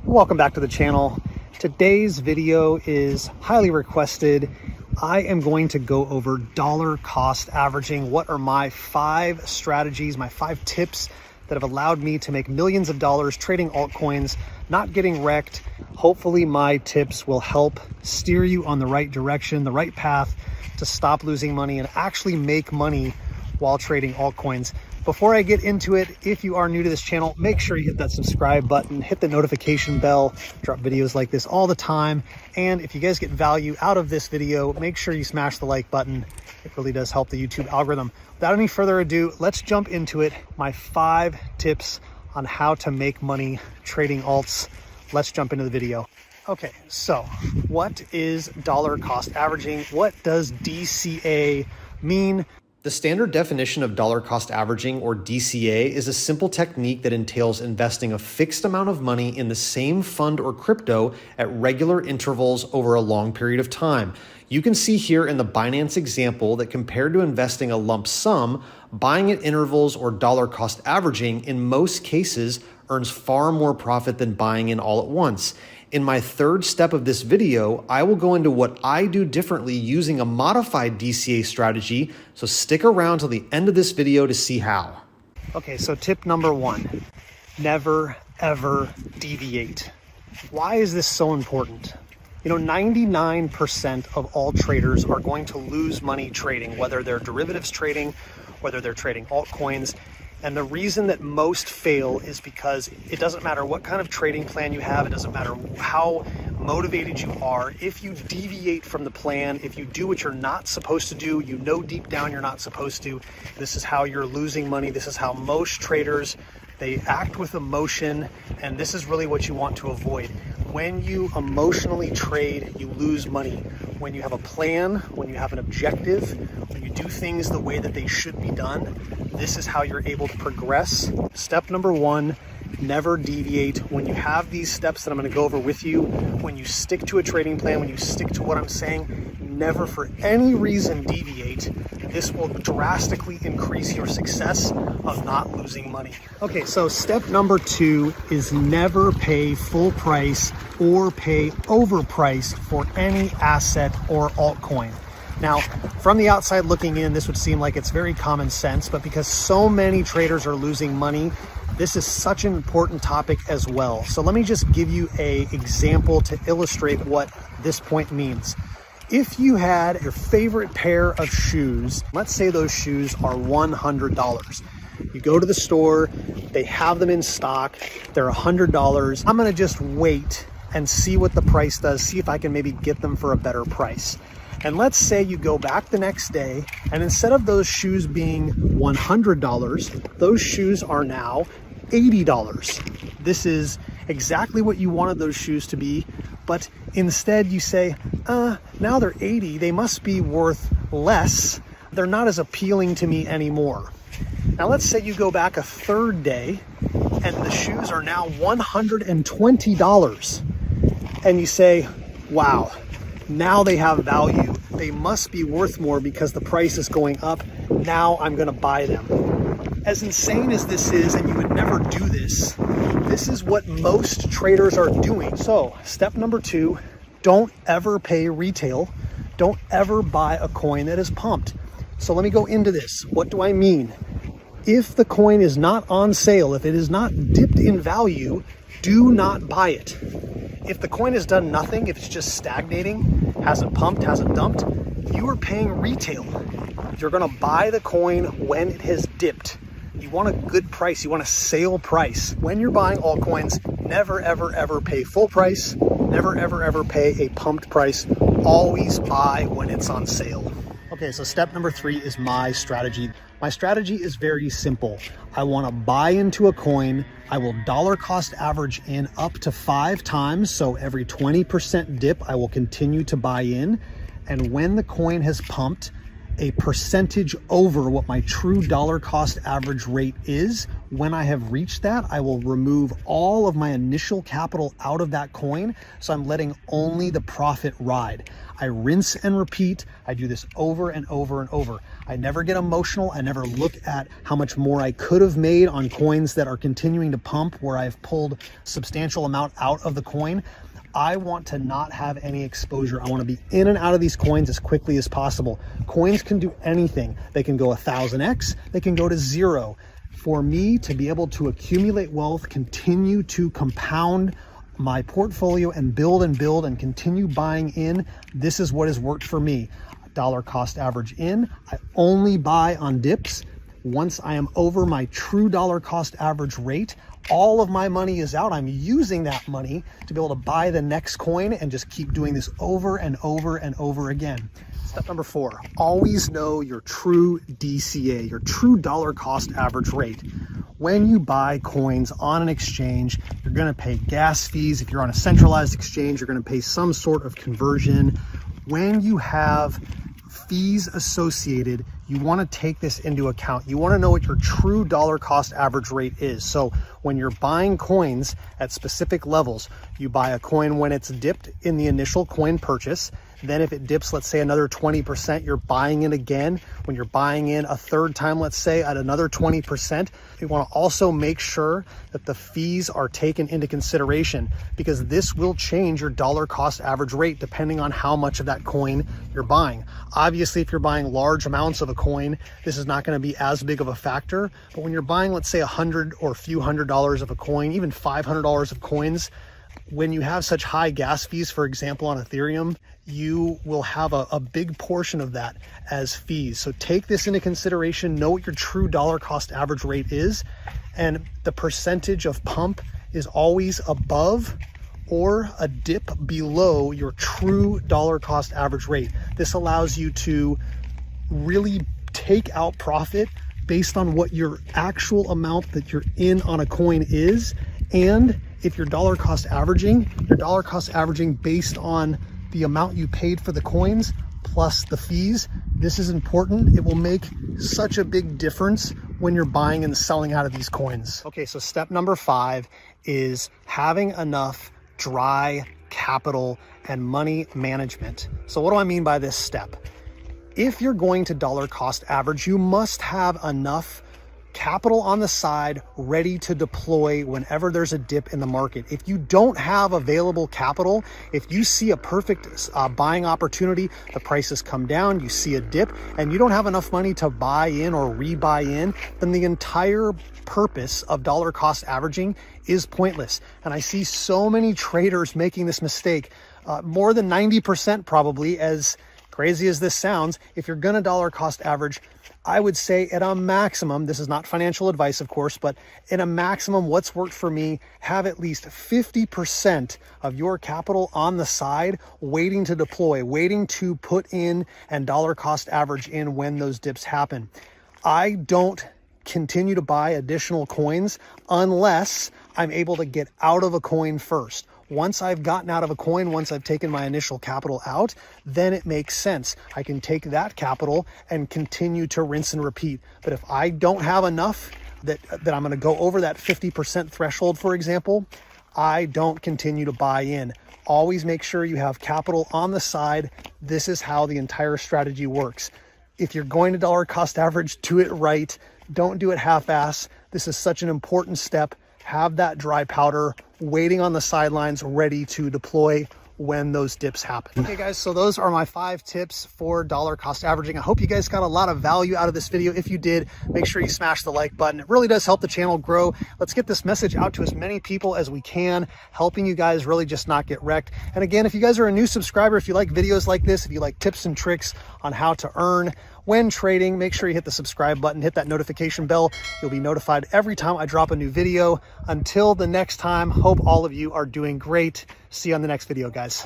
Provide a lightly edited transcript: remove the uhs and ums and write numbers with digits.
Welcome back to the channel. Today's video is highly requested. I am going to go over dollar cost averaging. What are my 5 strategies, my 5 tips that have allowed me to make millions of dollars trading altcoins, not getting wrecked. Hopefully my tips will help steer you on the right direction, the right path to stop losing money and actually make money while trading altcoins. Before I get into it, if you are new to this channel, make sure you hit that subscribe button, hit the notification bell, drop videos like this all the time. And if you guys get value out of this video, make sure you smash the like button. It really does help the YouTube algorithm. Without any further ado, let's jump into it. My 5 tips on how to make money trading alts. Let's jump into the video. Okay, so what is dollar cost averaging? What does DCA mean? The standard definition of dollar cost averaging, or DCA, is a simple technique that entails investing a fixed amount of money in the same fund or crypto at regular intervals over a long period of time. You can see here in the Binance example that compared to investing a lump sum, buying at intervals or dollar cost averaging in most cases earns far more profit than buying in all at once. In my 3rd step of this video, I will go into what I do differently using a modified DCA strategy, so stick around till the end of this video to see how. Okay, so tip number 1, never ever deviate. Why is this so important? You know, 99% of all traders are going to lose money trading, whether they're derivatives trading, whether they're trading altcoins. And the reason that most fail is because it doesn't matter what kind of trading plan you have, it doesn't matter how motivated you are. If you deviate from the plan, if you do what you're not supposed to do, you know deep down you're not supposed to, this is how you're losing money. This is how most traders, they act with emotion, and this is really what you want to avoid. When you emotionally trade, you lose money. When you have a plan, when you have an objective, when you do things the way that they should be done, this is how you're able to progress. Step number 1, never deviate. When you have these steps that I'm going to go over with you, when you stick to a trading plan, when you stick to what I'm saying, never for any reason deviate. This will drastically increase your success of not losing money. Okay, so step number 2 is never pay full price or pay overpriced for any asset or altcoin. Now, from the outside looking in, this would seem like it's very common sense, but because so many traders are losing money, this is such an important topic as well. So let me just give you an example to illustrate what this point means. If you had your favorite pair of shoes, let's say those shoes are $100. You go to the store, they have them in stock, they're $100. I'm gonna just wait and see what the price does, see if I can maybe get them for a better price. And let's say you go back the next day, and instead of those shoes being $100, those shoes are now $80. This is exactly what you wanted those shoes to be, but instead you say, now they're 80, they must be worth less. They're not as appealing to me anymore. Now let's say you go back a 3rd day and the shoes are now $120 and you say, wow, now they have value. They must be worth more because the price is going up. Now I'm gonna buy them. As insane as this is, and you would never do this, this is what most traders are doing. So step number 2, don't ever pay retail. Don't ever buy a coin that is pumped. So let me go into this. What do I mean? If the coin is not on sale, if it is not dipped in value, do not buy it. If the coin has done nothing, if it's just stagnating, hasn't pumped, hasn't dumped, you are paying retail. You're gonna buy the coin when it has dipped. You want a good price, you want a sale price. When you're buying altcoins, never, ever, ever pay full price. Never, ever, ever pay a pumped price. Always buy when it's on sale. Okay, so step number 3 is my strategy. My strategy is very simple. I want to buy into a coin. I will dollar cost average in up to 5 times. So every 20% dip, I will continue to buy in. And when the coin has pumped a percentage over what my true dollar cost average rate is, When I have reached that, I will remove all of my initial capital out of that coin, so I'm letting only the profit ride. I rinse and repeat. I do this over and over and over. I never get emotional. I never look at how much more I could have made on coins that are continuing to pump where I've pulled substantial amount out of the coin. I want to not have any exposure. I want to be in and out of these coins as quickly as possible. Coins can do anything. They can go 1000x, they can go to 0. For me to be able to accumulate wealth, continue to compound my portfolio and build and continue buying in, this is what has worked for me. Dollar cost average in. I only buy on dips. Once I am over my true dollar cost average rate, all of my money is out. I'm using that money to be able to buy the next coin and just keep doing this over and over and over again. Step number 4, always know your true DCA, your true dollar cost average rate. When you buy coins on an exchange, you're going to pay gas fees. If you're on a centralized exchange, you're going to pay some sort of conversion. When you have fees associated, you want to take this into account. You want to know what your true dollar cost average rate is. So when you're buying coins at specific levels, you buy a coin when it's dipped in the initial coin purchase. Then if it dips, let's say another 20%, you're buying it again. When you're buying in a third time, let's say at another 20%, you want to also make sure that the fees are taken into consideration, because this will change your dollar cost average rate depending on how much of that coin you're buying. Obviously, if you're buying large amounts of a coin, this is not going to be as big of a factor. But when you're buying, let's say $100 or a few $100s of a coin, even $500 of coins, when you have such high gas fees, for example, on Ethereum, you will have a big portion of that as fees. So take this into consideration, know what your true dollar cost average rate is, and the percentage of pump is always above or a dip below your true dollar cost average rate. This allows you to really take out profit based on what your actual amount that you're in on a coin is. And if you're dollar cost averaging based on the amount you paid for the coins plus the fees. This is important. It will make such a big difference when you're buying and selling out of these coins. Okay, so step number 5 is having enough dry capital and money management. So what do I mean by this step? If you're going to dollar cost average, you must have enough capital on the side ready to deploy whenever there's a dip in the market. If you don't have available capital, if you see a perfect buying opportunity, the prices come down, you see a dip, and you don't have enough money to buy in or rebuy in, then the entire purpose of dollar cost averaging is pointless. And I see so many traders making this mistake, more than 90% probably. As crazy as this sounds, if you're gonna dollar cost average, I would say at a maximum, this is not financial advice, of course, but in a maximum, what's worked for me, have at least 50% of your capital on the side waiting to deploy, waiting to put in and dollar cost average in when those dips happen. I don't continue to buy additional coins unless I'm able to get out of a coin first. Once I've gotten out of a coin, once I've taken my initial capital out, then it makes sense. I can take that capital and continue to rinse and repeat. But if I don't have enough that I'm going to go over that 50% threshold, for example, I don't continue to buy in. Always make sure you have capital on the side. This is how the entire strategy works. If you're going to dollar cost average, do it right. Don't do it half-ass. This is such an important step. Have that dry powder waiting on the sidelines, ready to deploy when those dips happen. Okay guys, so those are my 5 tips for dollar cost averaging. I hope you guys got a lot of value out of this video. If you did, make sure you smash the like button. It really does help the channel grow. Let's get this message out to as many people as we can, helping you guys really just not get wrecked. And again, if you guys are a new subscriber, if you like videos like this, if you like tips and tricks on how to earn when trading, make sure you hit the subscribe button, hit that notification bell. You'll be notified every time I drop a new video. Until the next time, hope all of you are doing great. See you on the next video, guys.